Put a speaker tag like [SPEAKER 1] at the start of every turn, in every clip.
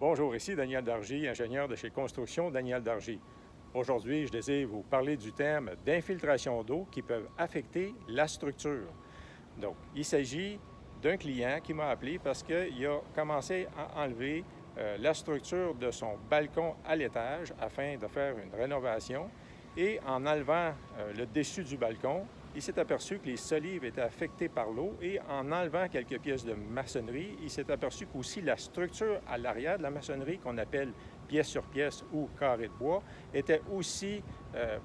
[SPEAKER 1] Bonjour, ici Daniel Dargy, ingénieur de chez Construction Daniel Dargy. Aujourd'hui, je désire vous parler du terme d'infiltration d'eau qui peuvent affecter la structure. Donc, il s'agit d'un client qui m'a appelé parce qu'il a commencé à enlever la structure de son balcon à l'étage afin de faire une rénovation. Et en enlevant le dessus du balcon, il s'est aperçu que les solives étaient affectées par l'eau et en enlevant quelques pièces de maçonnerie, il s'est aperçu qu'aussi la structure à l'arrière de la maçonnerie, qu'on appelle pièce sur pièce ou carré de bois, était aussi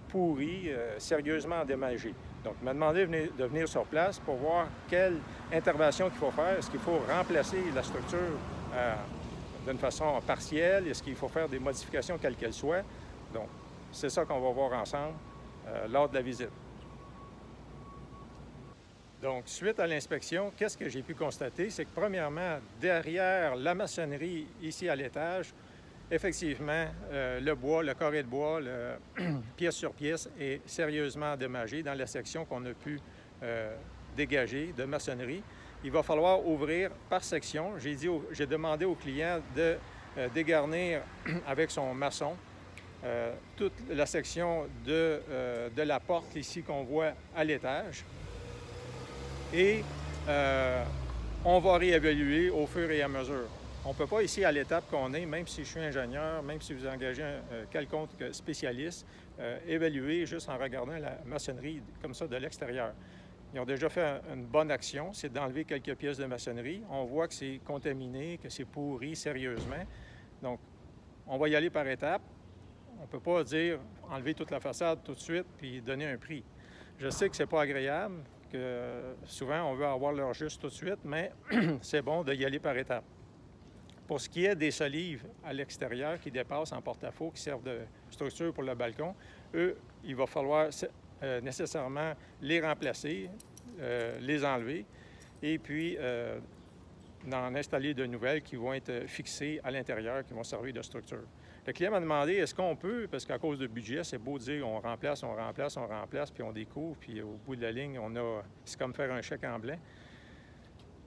[SPEAKER 1] pourrie, sérieusement endommagée. Donc, il m'a demandé de venir sur place pour voir quelle intervention qu'il faut faire. Est-ce qu'il faut remplacer la structure d'une façon partielle? Est-ce qu'il faut faire des modifications quelles qu'elles soient? Donc, c'est ça qu'on va voir ensemble lors de la visite. Donc, suite à l'inspection, qu'est-ce que j'ai pu constater? C'est que, premièrement, derrière la maçonnerie, ici à l'étage, effectivement, le bois, le carré de bois, pièce sur pièce, est sérieusement endommagé dans la section qu'on a pu dégager de maçonnerie. Il va falloir ouvrir par section. J'ai demandé au client de dégarnir avec son maçon toute la section de la porte ici qu'on voit à l'étage. Et on va réévaluer au fur et à mesure. On ne peut pas ici, à l'étape qu'on est, même si je suis ingénieur, même si vous engagez un quelconque spécialiste, évaluer juste en regardant la maçonnerie comme ça de l'extérieur. Ils ont déjà fait une bonne action, c'est d'enlever quelques pièces de maçonnerie. On voit que c'est contaminé, que c'est pourri sérieusement. Donc, on va y aller par étapes. On ne peut pas dire enlever toute la façade tout de suite puis donner un prix. Je sais que ce n'est pas agréable, que souvent on veut avoir leur juste tout de suite, mais c'est bon d'y aller par étapes. Pour ce qui est des solives à l'extérieur qui dépassent en porte-à-faux, qui servent de structure pour le balcon, eux, il va falloir nécessairement les remplacer, les enlever, et puis d'en installer de nouvelles qui vont être fixées à l'intérieur, qui vont servir de structure. Le client m'a demandé, est-ce qu'on peut, parce qu'à cause du budget, c'est beau de dire on remplace, on remplace, on remplace, puis on découvre, puis au bout de la ligne, c'est comme faire un chèque en blanc.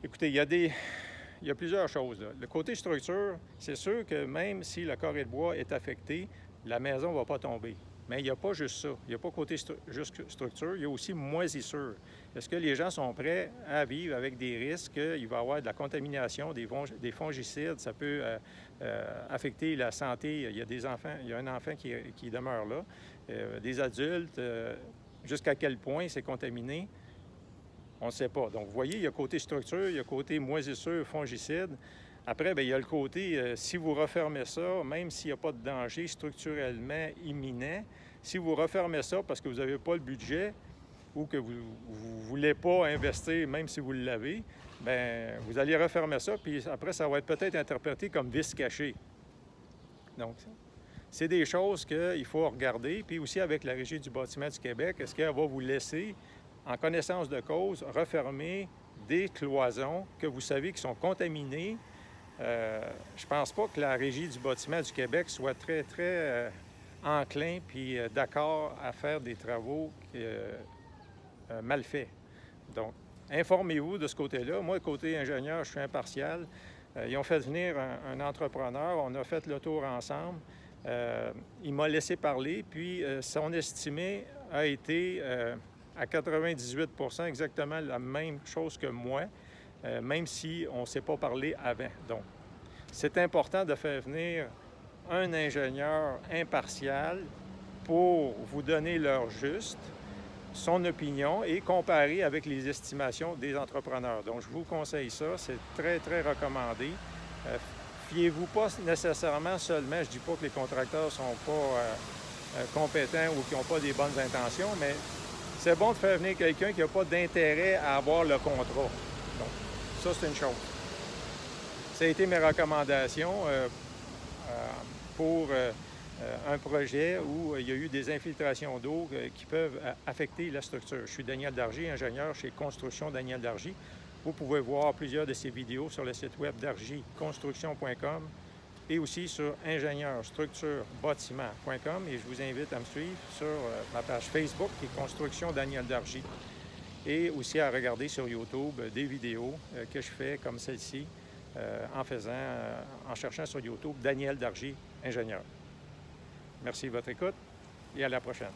[SPEAKER 1] Écoutez, il y a plusieurs choses, là. Le côté structure, c'est sûr que même si le carré de bois est affecté, la maison ne va pas tomber. Mais il n'y a pas juste ça. Il n'y a pas côté juste structure, il y a aussi moisissure. Est-ce que les gens sont prêts à vivre avec des risques qu'il va y avoir de la contamination, des fongicides, ça peut affecter la santé. Il y a des enfants, il y a un enfant qui demeure là, des adultes, jusqu'à quel point c'est contaminé? On ne sait pas. Donc, vous voyez, il y a côté structure, il y a côté moisissure, fongicide. Après, bien, il y a le côté, si vous refermez ça, même s'il n'y a pas de danger structurellement imminent, si vous refermez ça parce que vous n'avez pas le budget ou que vous ne voulez pas investir, même si vous l'avez, bien, vous allez refermer ça, puis après, ça va être peut-être interprété comme vice caché. Donc, c'est des choses qu'il faut regarder. Puis aussi, avec la Régie du bâtiment du Québec, est-ce qu'elle va vous laisser, en connaissance de cause, refermer des cloisons que vous savez qui sont contaminées? Je ne pense pas que la Régie du bâtiment du Québec soit très enclin puis d'accord à faire des travaux mal faits. Donc, informez-vous de ce côté-là. Moi, côté ingénieur, je suis impartial. Ils ont fait venir un entrepreneur, on a fait le tour ensemble. Il m'a laissé parler, puis son estimé a été à 98 % exactement la même chose que moi, même si on ne s'est pas parlé avant. Donc, c'est important de faire venir un ingénieur impartial pour vous donner l'heure juste, son opinion et comparer avec les estimations des entrepreneurs. Donc, je vous conseille ça, c'est très recommandé. Fiez-vous pas nécessairement seulement, je ne dis pas que les contracteurs ne sont pas compétents ou qui n'ont pas des bonnes intentions, mais c'est bon de faire venir quelqu'un qui n'a pas d'intérêt à avoir le contrat. Donc, ça, c'est une chose. Ça a été mes recommandations pour un projet où il y a eu des infiltrations d'eau qui peuvent affecter la structure. Je suis Daniel Dargy, ingénieur chez Construction Daniel Dargy. Vous pouvez voir plusieurs de ces vidéos sur le site web dargyconstruction.com et aussi sur ingénieurstructurebâtiment.com. Et je vous invite à me suivre sur ma page Facebook qui est Construction Daniel Dargy. Et aussi à regarder sur YouTube des vidéos que je fais comme celle-ci en cherchant sur YouTube Daniel Dargy, ingénieur. Merci de votre écoute et à la prochaine.